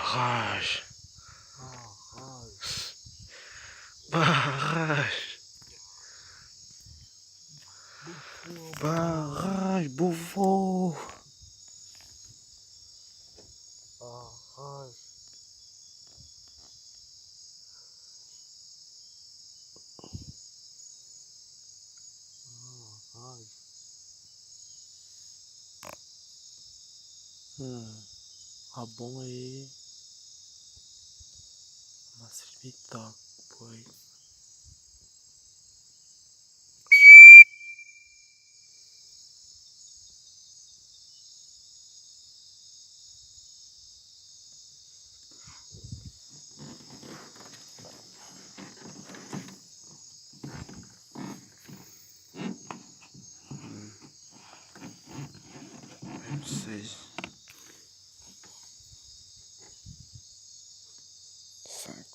Barrage. Barrage. Barrage. Bouffon. Barrage, bouffon. Barrage. Barrage. Ah bom aí. Mas evitar, boy. Seis. 5.